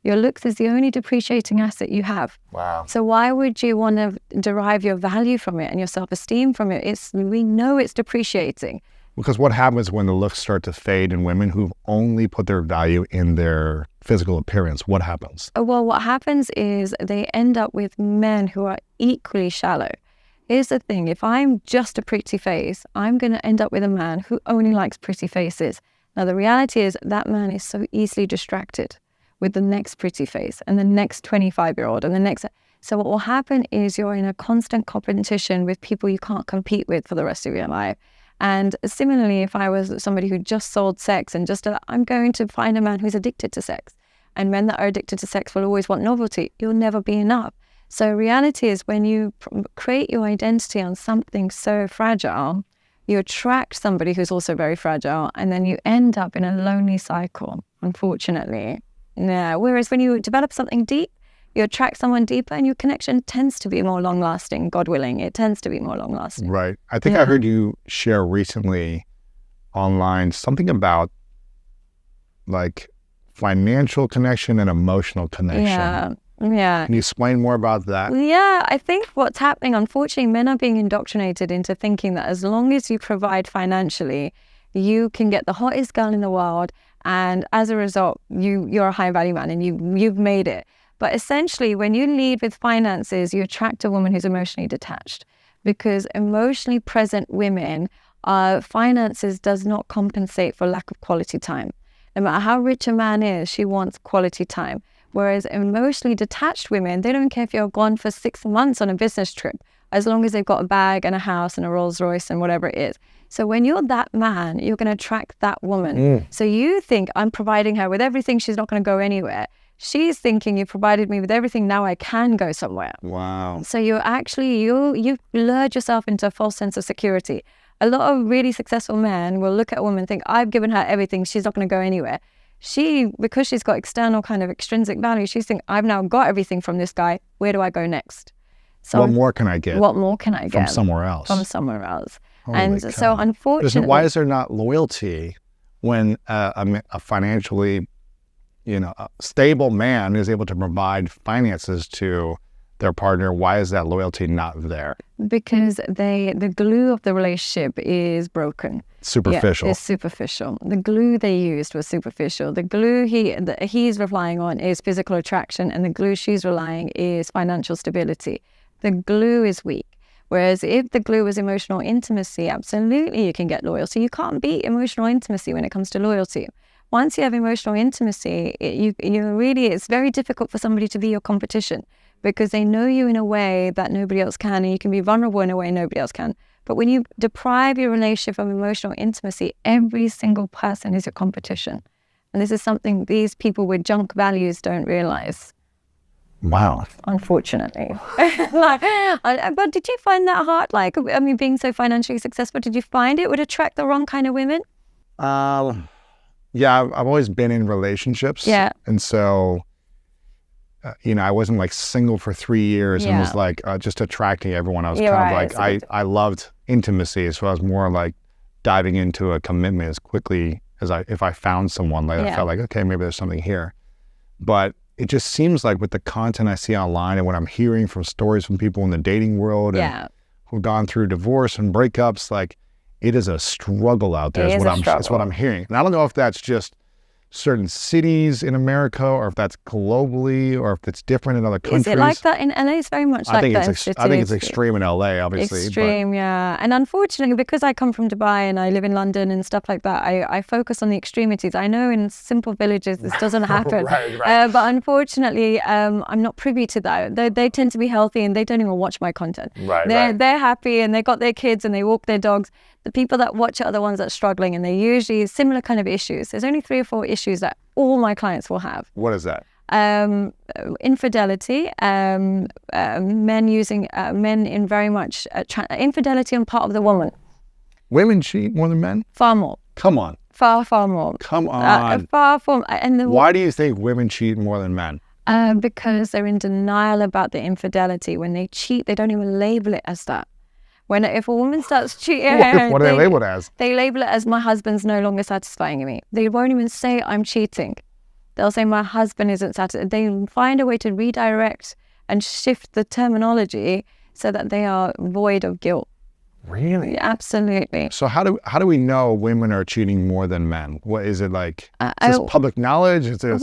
Your looks is the only depreciating asset you have. Wow. So why would you want to derive your value from it and your self-esteem from it? We know it's depreciating. Because what happens when the looks start to fade in women who've only put their value in their physical appearance? What happens? Well, what happens is they end up with men who are equally shallow. Here's the thing, if I'm just a pretty face, I'm going to end up with a man who only likes pretty faces. Now, the reality is that man is so easily distracted with the next pretty face and the next 25-year-old and the next. So what will happen is you're in a constant competition with people you can't compete with for the rest of your life. And similarly, if I was somebody who just sold sex and I'm going to find a man who's addicted to sex. And men that are addicted to sex will always want novelty. You'll never be enough. So reality is when you create your identity on something so fragile, you attract somebody who's also very fragile, and then you end up in a lonely cycle, unfortunately. Yeah. Whereas when you develop something deep, you attract someone deeper and your connection tends to be more long-lasting, God willing. It tends to be more long-lasting. Right. I think I heard you share recently online something about like financial connection and emotional connection. Yeah. Can you explain more about that? Yeah, I think what's happening, unfortunately, men are being indoctrinated into thinking that as long as you provide financially, you can get the hottest girl in the world, and as a result, you're a high-value man and you've made it. But essentially, when you lead with finances, you attract a woman who's emotionally detached, because emotionally present women, finances does not compensate for lack of quality time. No matter how rich a man is, she wants quality time. Whereas emotionally detached women, they don't care if you're gone for 6 months on a business trip, as long as they've got a bag and a house and a Rolls Royce and whatever it is. So when you're that man, you're going to attract that woman. So you think, I'm providing her with everything, she's not going to go anywhere. She's thinking, you provided me with everything, now I can go somewhere. Wow. So you're actually, you've lured yourself into a false sense of security. A lot of really successful men will look at a woman and think, I've given her everything, she's not going to go anywhere. Because she's got external kind of extrinsic value, she's thinking, I've now got everything from this guy, where do I go next? So what more can I get? What more can I get? From somewhere else. From somewhere else. Holy and cow. So unfortunately... Why is there not loyalty when a financially stable man is able to provide finances to their partner? Why is that loyalty not there? Because the glue of the relationship is broken. Superficial. Yeah, it's superficial. The glue they used was superficial. The glue he's relying on is physical attraction, and the glue she's relying is financial stability. The glue is weak. Whereas if the glue was emotional intimacy, absolutely you can get loyalty. You can't beat emotional intimacy when it comes to loyalty. Once you have emotional intimacy, it's very difficult for somebody to be your competition, because they know you in a way that nobody else can, and you can be vulnerable in a way nobody else can. But when you deprive your relationship of emotional intimacy, every single person is your competition. And this is something these people with junk values don't realize. Wow. Unfortunately. But did you find that hard? Being so financially successful, did you find it would attract the wrong kind of women? Yeah, I've always been in relationships. Yeah. And so, I wasn't like single for 3 years and was like just attracting everyone. I was I loved intimacy. So I was more like diving into a commitment as quickly as if I found someone, I felt like, okay, maybe there's something here. But it just seems like with the content I see online and what I'm hearing from stories from people in the dating world and who've gone through divorce and breakups, like it is a struggle out there. It's what I'm hearing. And I don't know if that's just certain cities in America, or if that's globally, or if it's different in other countries. Is it like that in LA? It's very much like that. I think it's extreme in LA, obviously. Extreme, yeah. And unfortunately, because I come from Dubai and I live in London and stuff like that, I focus on the extremities. I know in simple villages this doesn't happen. Right. But unfortunately, I'm not privy to that. They tend to be healthy and they don't even watch my content. They're happy and they got their kids and they walk their dogs. The people that watch it are the ones that are struggling, and they're usually similar kind of issues. There's only 3 or 4 issues that all my clients will have. What is that? Infidelity, men in very much infidelity on part of the woman. Women cheat more than men? Far more. Come on. Far more. Come on. Why do you think women cheat more than men? Because they're in denial about the infidelity. When they cheat, they don't even label it as that. If a woman starts cheating, what do they label it as? They label it as, my husband's no longer satisfying me. They won't even say I'm cheating. They'll say, my husband isn't satisfied. They find a way to redirect and shift the terminology so that they are void of guilt. Really? Absolutely. So how do we know women are cheating more than men? What is it like? Is this public knowledge? Is this